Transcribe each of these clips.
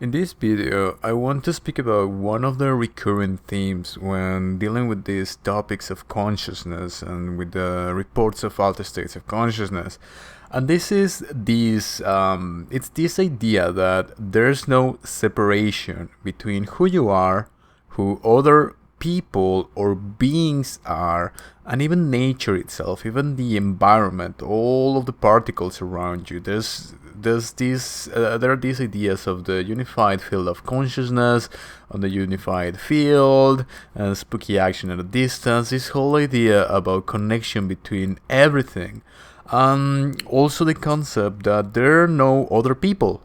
In this video, I want to speak about one of the recurring themes when dealing with these topics of consciousness and with the reports of altered states of consciousness. And it's this idea that there's no separation between who you are, who other people or beings are, and even nature itself, even the environment, all of the particles around you. There are these ideas of the unified field of consciousness, on the unified field, and spooky action at a distance. This whole idea about connection between everything, and also the concept that there are no other people.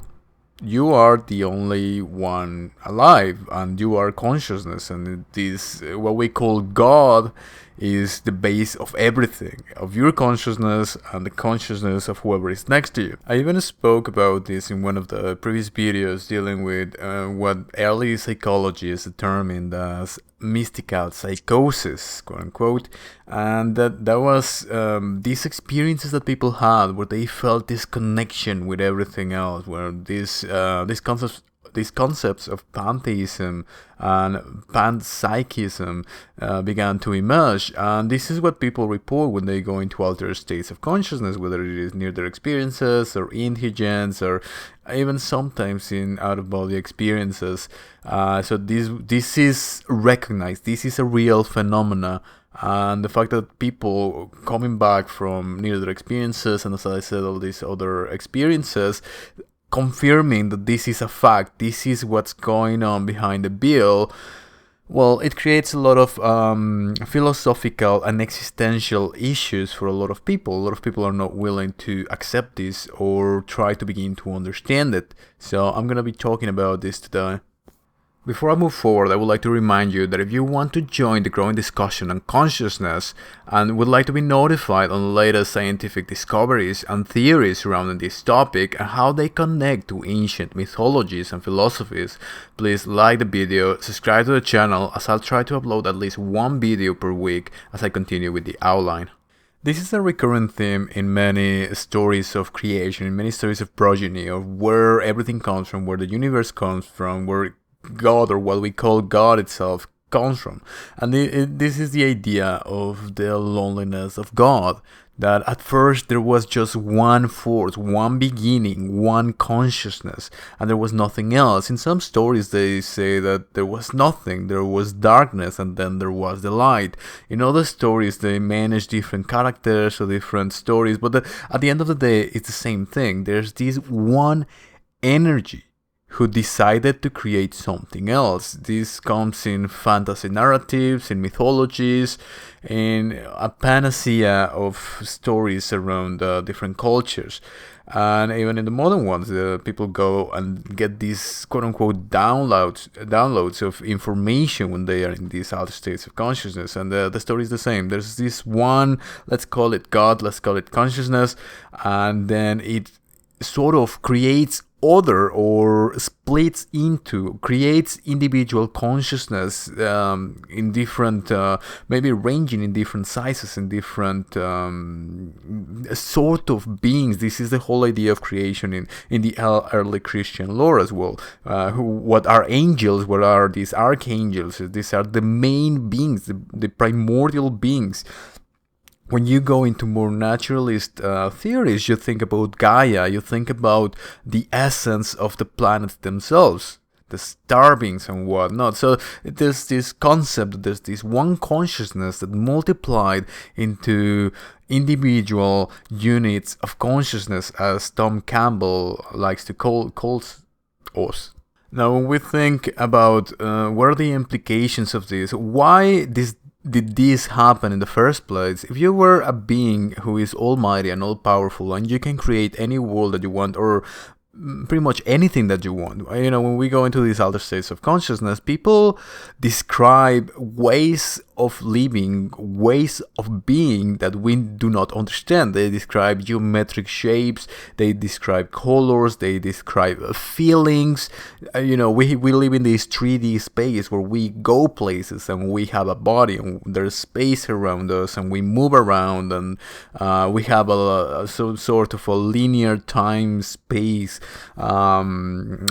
You are the only one alive, and you are consciousness, and this what we call God is the base of everything, of your consciousness and the consciousness of whoever is next to you. I even spoke about this in one of the previous videos dealing with what early psychologists determined as mystical psychosis, quote unquote, and that was these experiences that people had where they felt this connection with everything else, where these concepts of pantheism and panpsychism began to emerge. And this is what people report when they go into altered states of consciousness, whether it is near-death experiences or indigence or even sometimes in out-of-body experiences. So this is recognized. This is a real phenomena. And the fact that people coming back from near-death experiences and, as I said, all these other experiences, confirming that this is a fact, this is what's going on behind the veil, well, it creates a lot of philosophical and existential issues for a lot of people. A lot of people are not willing to accept this or try to begin to understand it. So I'm going to be talking about this today. Before I move forward, I would like to remind you that if you want to join the growing discussion on consciousness and would like to be notified on the latest scientific discoveries and theories surrounding this topic and how they connect to ancient mythologies and philosophies, please like the video, subscribe to the channel, as I'll try to upload at least one video per week as I continue with the outline. This is a recurrent theme in many stories of creation, in many stories of progeny, of where everything comes from, where the universe comes from, where God, or what we call God itself, comes from. And this is the idea of the loneliness of God, that at first there was just one force, one beginning, one consciousness, and there was nothing else. In some stories they say that there was nothing, there was darkness, and then there was the light. In other stories they manage different characters or different stories, but at the end of the day it's the same thing. There's this one energy who decided to create something else. This comes in fantasy narratives, in mythologies, in a panacea of stories around different cultures. And even in the modern ones, people go and get these quote-unquote downloads of information when they are in these outer states of consciousness. And the story is the same. There's this one, let's call it God, let's call it consciousness, and then it sort of creates other or splits into, creates individual consciousness in different, maybe ranging in different sizes, in different sort of beings. This is the whole idea of creation in the early Christian lore as well. What are angels? What are these archangels? These are the main beings, the primordial beings. When you go into more naturalist theories, you think about Gaia, you think about the essence of the planets themselves, the star beings and whatnot. So there's this concept, there's this one consciousness that multiplied into individual units of consciousness, as Tom Campbell likes to call us. Now, when we think about what are the implications of this, why did this happen in the first place? If you were a being who is almighty and all-powerful and you can create any world that you want, or pretty much anything that you want. You know, when we go into these other states of consciousness, people describe ways of living, ways of being that we do not understand. They describe geometric shapes, they describe colors, they describe feelings. You know, we live in this 3D space where we go places and we have a body and there's space around us and we move around, and we have some sort of a linear time space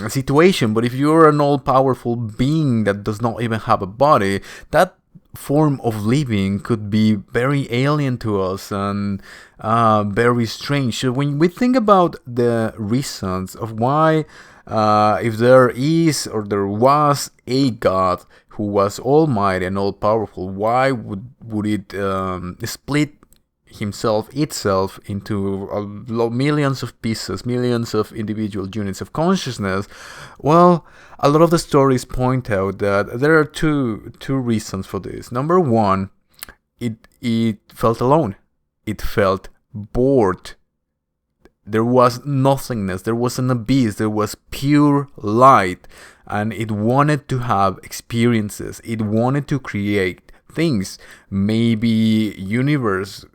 situation. But if you're an all-powerful being that does not even have a body, that form of living could be very alien to us and very strange. So when we think about the reasons of why, if there is or there was a God who was almighty and all-powerful, why would it split itself into millions of pieces, millions of individual units of consciousness? Well, a lot of the stories point out that there are two reasons for this. Number one, it felt alone. It felt bored. There was nothingness. There was an abyss. There was pure light. And it wanted to have experiences. It wanted to create things. Maybe universes,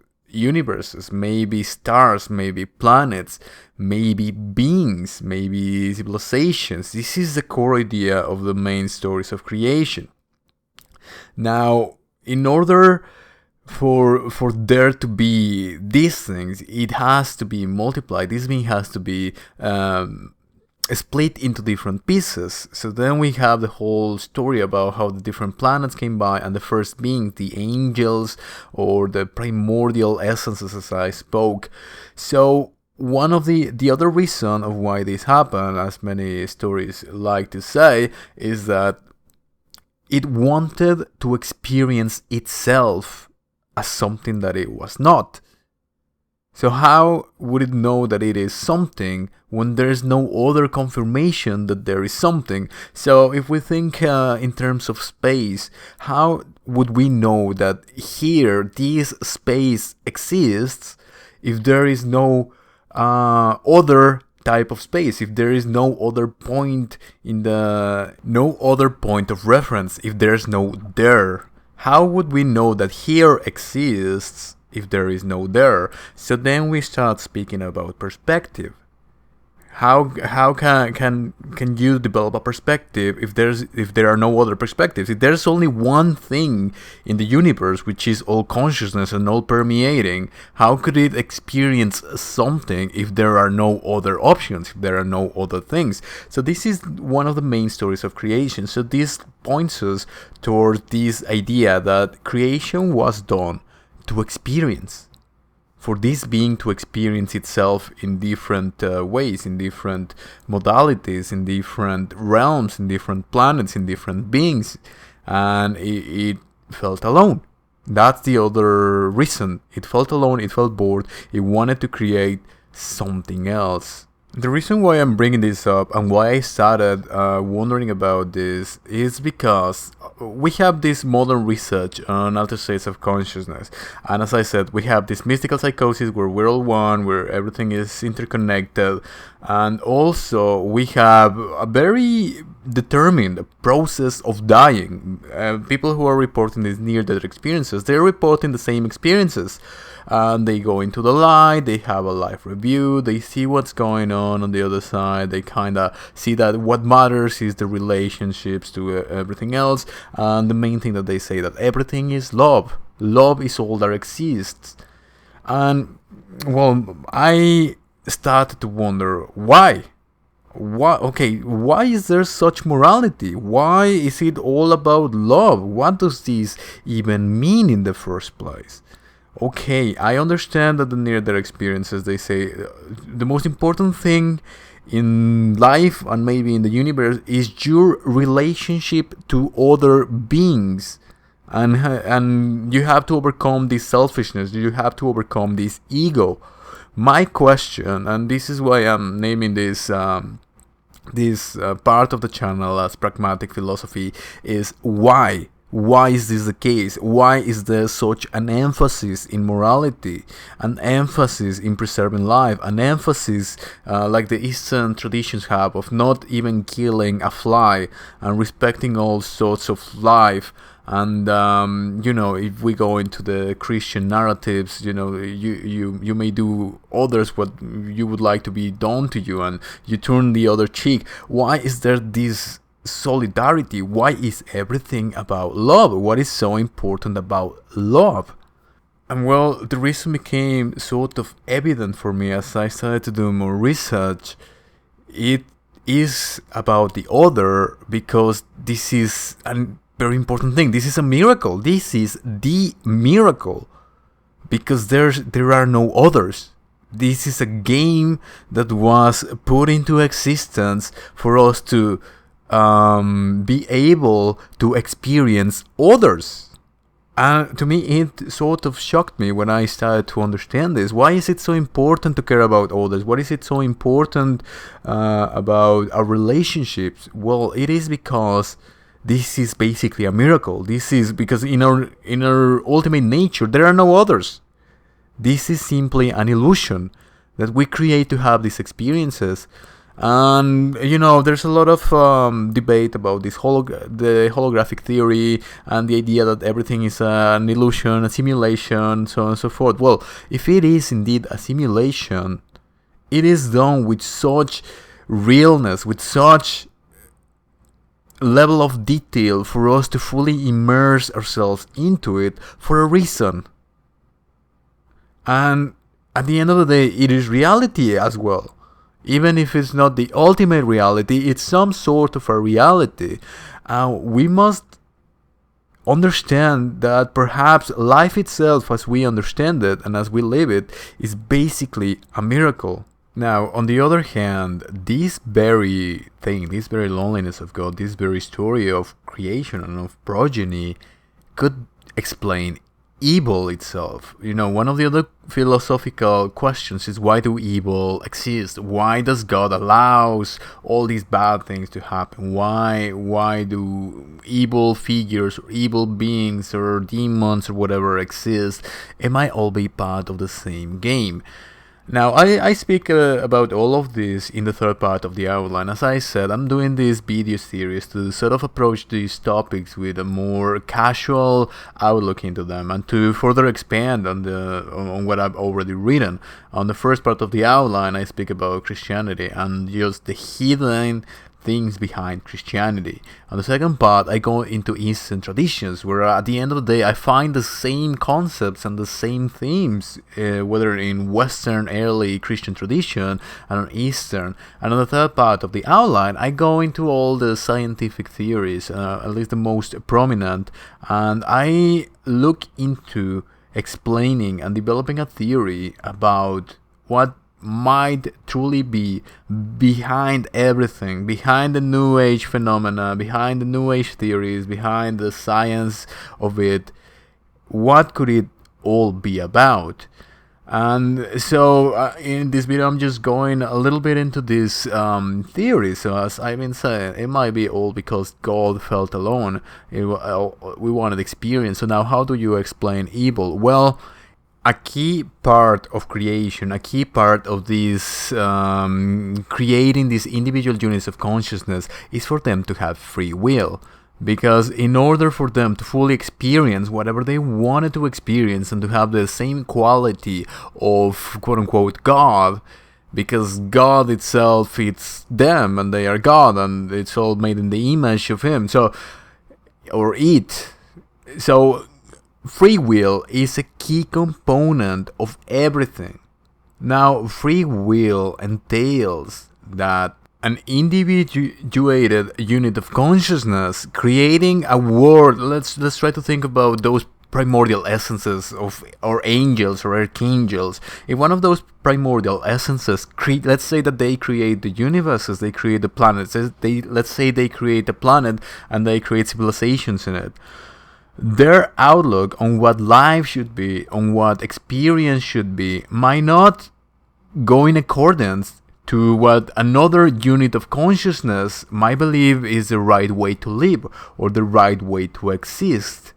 maybe stars, maybe planets, maybe beings, maybe civilizations. This is the core idea of the main stories of creation. Now, in order for there to be these things, it has to be multiplied. This being has to be split into different pieces. So then we have the whole story about how the different planets came by, and the first being the angels or the primordial essences, as I spoke. So one of the other reason of why this happened, as many stories like to say, is that it wanted to experience itself as something that it was not. So how would it know that it is something when there is no other confirmation that there is something? So if we think in terms of space, how would we know that here, this space exists if there is no other type of space, if there is no other point no other point of reference, if there's no there? How would we know that here exists if there is no there? So then we start speaking about perspective. How can you develop a perspective if there are no other perspectives? If there's only one thing in the universe, which is all consciousness and all permeating, how could it experience something if there are no other options, if there are no other things? So this is one of the main stories of creation. So this points us towards this idea that creation was done to experience, for this being to experience itself in different ways, in different modalities, in different realms, in different planets, in different beings, and it felt alone. That's the other reason. It felt alone, it felt bored, it wanted to create something else. The reason why I'm bringing this up and why I started wondering about this is because we have this modern research on altered states of consciousness, and as I said, we have this mystical psychosis where we're all one, where everything is interconnected, and also we have a very determined process of dying. People who are reporting these near-death experiences, they're reporting the same experiences. They go into the light, they have a life review, they see what's going on the other side, they kind of see that what matters is the relationships to everything else, and the main thing that they say that everything is love. Love is all that exists. And, well, I started to wonder why. Why is there such morality? Why is it all about love? What does this even mean in the first place? Okay, I understand that the near-death experiences, they say the most important thing in life and maybe in the universe is your relationship to other beings, and you have to overcome this selfishness, you have to overcome this ego. My question, and this is why I'm naming this part of the channel as Pragmatic Philosophy, is why? Why is this the case? Why is there such an emphasis in morality, an emphasis in preserving life, an emphasis like the Eastern traditions have of not even killing a fly and respecting all sorts of life? And if we go into the Christian narratives, you may do others what you would like to be done to you, and you turn the other cheek. Why is there this solidarity? Why is everything about love? What is so important about love? And well, the reason became sort of evident for me as I started to do more research it is about the other, because this is a very important thing. This is a miracle. This is the miracle, because there are no others. This is a game that was put into existence for us to be able to experience others. To me, it sort of shocked me when I started to understand this. Why is it so important to care about others? What is it so important about our relationships? Well, it is because this is basically a miracle. This is because in our ultimate nature, there are no others. This is simply an illusion that we create to have these experiences. And there's a lot of debate about this the holographic theory and the idea that everything is an illusion, a simulation, so on and so forth. Well, if it is indeed a simulation, it is done with such realness, with such level of detail for us to fully immerse ourselves into it for a reason. And at the end of the day, it is reality as well. Even if it's not the ultimate reality, it's some sort of a reality. We must understand that perhaps life itself, as we understand it and as we live it, is basically a miracle. Now, on the other hand, this very thing, this very loneliness of God, this very story of creation and of progeny could explain evil itself. One of the other philosophical questions is, why do evil exist? Why does God allows all these bad things to happen? Why do evil figures or evil beings or demons or whatever exist? It might all be part of the same game. Now, I speak about all of this in the third part of the outline. As I said, I'm doing this video series to sort of approach these topics with a more casual outlook into them, and to further expand on what I've already written. On the first part of the outline, I speak about Christianity and just the hidden things behind Christianity. On the second part, I go into Eastern traditions, where at the end of the day, I find the same concepts and the same themes, whether in Western early Christian tradition and on Eastern. And on the third part of the outline, I go into all the scientific theories, at least the most prominent, and I look into explaining and developing a theory about what might truly be behind everything, behind the New Age phenomena, behind the New Age theories, behind the science of it. What could it all be about? And so in this video, I'm just going a little bit into this theory. So as I've been saying, it might be all because God felt alone. We wanted experience. So now, how do you explain evil? Well, a key part of creation, a key part of this creating these individual units of consciousness is for them to have free will. Because in order for them to fully experience whatever they wanted to experience and to have the same quality of quote-unquote God, because God itself, it's them and they are God and it's all made in the image of Him. So free will is a key component of everything. Now, free will entails that an individuated unit of consciousness creating a world. Let's try to think about those primordial essences of or angels or archangels. If one of those primordial essences let's say that they create the universes, they create the planets. Let's say they create a planet and they create civilizations in it. Their outlook on what life should be, on what experience should be, might not go in accordance to what another unit of consciousness might believe is the right way to live or the right way to exist.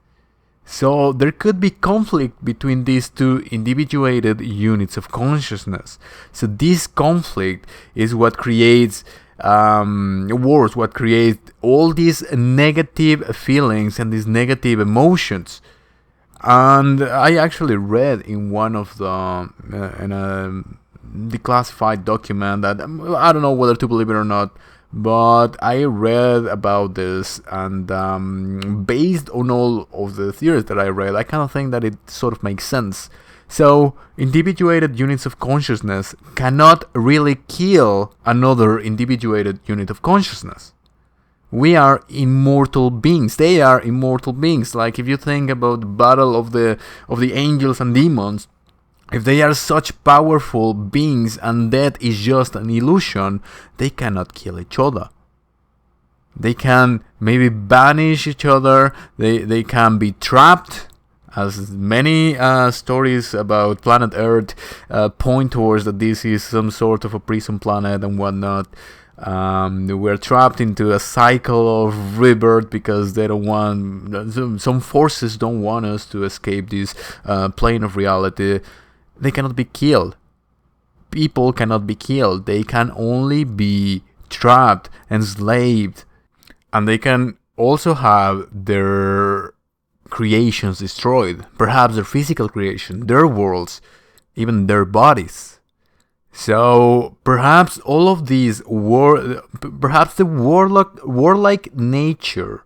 So there could be conflict between these two individuated units of consciousness. So this conflict is what creates wars, what creates all these negative feelings and these negative emotions. And I actually read in one of the in a declassified document that I don't know whether to believe it or not, but I read about this, and based on all of the theories that I read, I kind of think that it sort of makes sense. So, individuated units of consciousness cannot really kill another individuated unit of consciousness. We are immortal beings. They are immortal beings. Like if you think about the battle of the angels and demons, if they are such powerful beings and death is just an illusion, they cannot kill each other. They can maybe banish each other. They can be trapped, as many stories about planet Earth point towards that this is some sort of a prison planet and whatnot. We're trapped into a cycle of rebirth because they don't want, some forces don't want us to escape this plane of reality. They cannot be killed. People cannot be killed. They can only be trapped, enslaved, and they can also have their creations destroyed. Perhaps their physical creation, their worlds, even their bodies. So perhaps all of these perhaps the warlike nature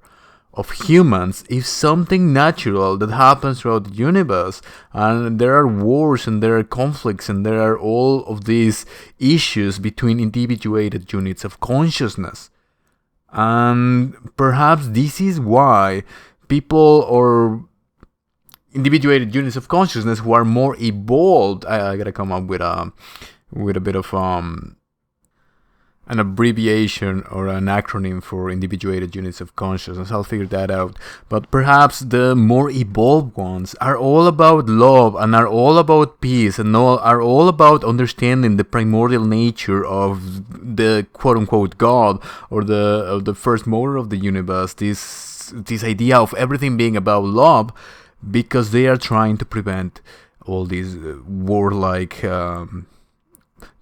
of humans is something natural that happens throughout the universe, and there are wars and there are conflicts and there are all of these issues between individuated units of consciousness. And perhaps this is why people or individuated units of consciousness who are more evolved, I gotta come up with a bit of an abbreviation or an acronym for individuated units of consciousness. I'll figure that out. But perhaps the more evolved ones are all about love and are all about peace and are all about understanding the primordial nature of the quote-unquote God or the first motor of the universe. This idea of everything being about love, because they are trying to prevent all these warlike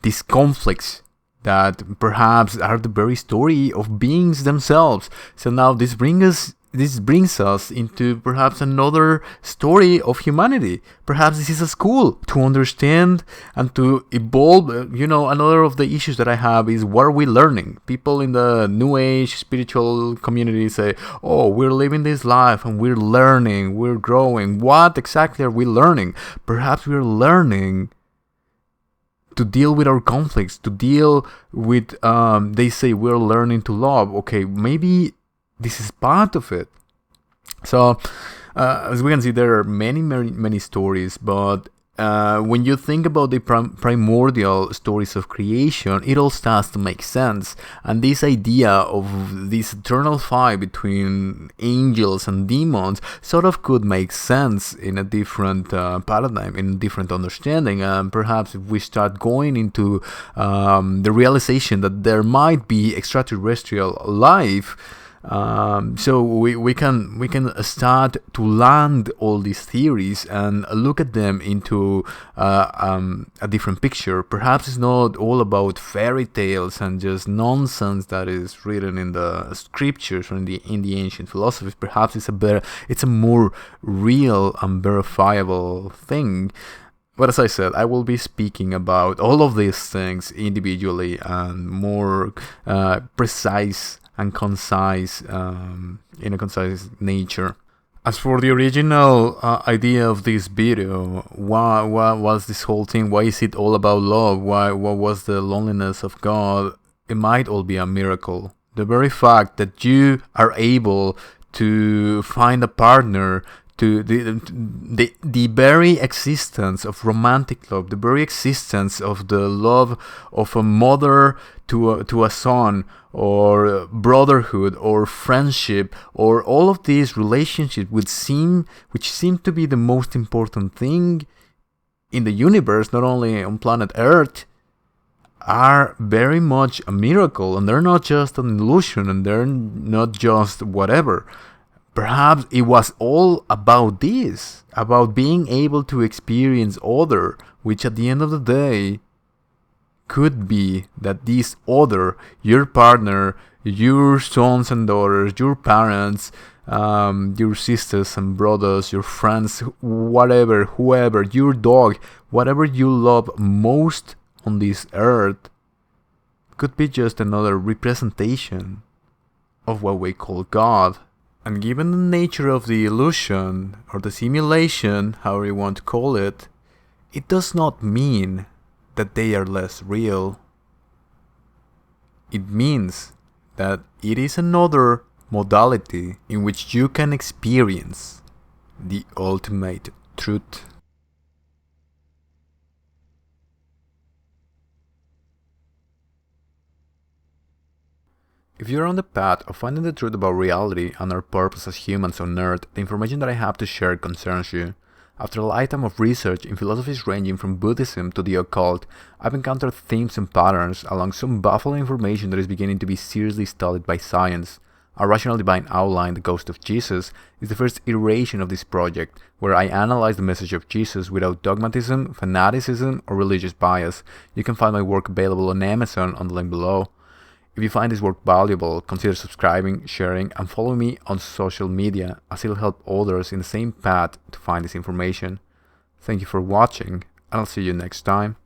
these conflicts that perhaps are the very story of beings themselves. So now this brings us into perhaps another story of humanity. Perhaps this is a school to understand and to evolve. Another of the issues that I have is, what are we learning? People in the New Age spiritual community say, oh, we're living this life and we're learning, we're growing. What exactly are we learning? Perhaps we're learning to deal with our conflicts, to deal with, they say we're learning to love. Okay, maybe this is part of it. So, as we can see, there are many stories, but when you think about the primordial stories of creation, it all starts to make sense. And this idea of this eternal fight between angels and demons sort of could make sense in a different paradigm, in a different understanding. And perhaps if we start going into the realization that there might be extraterrestrial life, so we can start to land all these theories and look at them into a different picture. Perhaps it's not all about fairy tales and just nonsense that is written in the scriptures or in the ancient philosophies. Perhaps it's a more real and verifiable thing. But as I said, I will be speaking about all of these things individually and more precise and concise, in a concise nature. As for the original idea of this video, why was this whole thing? Why is it all about love? What was the loneliness of God? It might all be a miracle. The very fact that you are able to find a partner, to the very existence of romantic love, the very existence of the love of a mother to a son, or brotherhood, or friendship, or all of these relationships which seem to be the most important thing in the universe, not only on planet Earth, are very much a miracle, and they're not just an illusion, and they're not just whatever. Perhaps it was all about this, about being able to experience other, which at the end of the day could be that this other, your partner, your sons and daughters, your parents, your sisters and brothers, your friends, whatever, whoever, your dog, whatever you love most on this earth, could be just another representation of what we call God. And given the nature of the illusion, or the simulation, however you want to call it, it does not mean that they are less real. It means that it is another modality in which you can experience the ultimate truth. If you're on the path of finding the truth about reality and our purpose as humans on Earth, the information that I have to share concerns you. After a lifetime of research in philosophies ranging from Buddhism to the occult, I've encountered themes and patterns along some baffling information that is beginning to be seriously studied by science. A Rational Divine Outline, The Ghost of Jesus, is the first iteration of this project, where I analyze the message of Jesus without dogmatism, fanaticism, or religious bias. You can find my work available on Amazon on the link below. If you find this work valuable, consider subscribing, sharing, and following me on social media, as it'll help others in the same path to find this information. Thank you for watching, and I'll see you next time.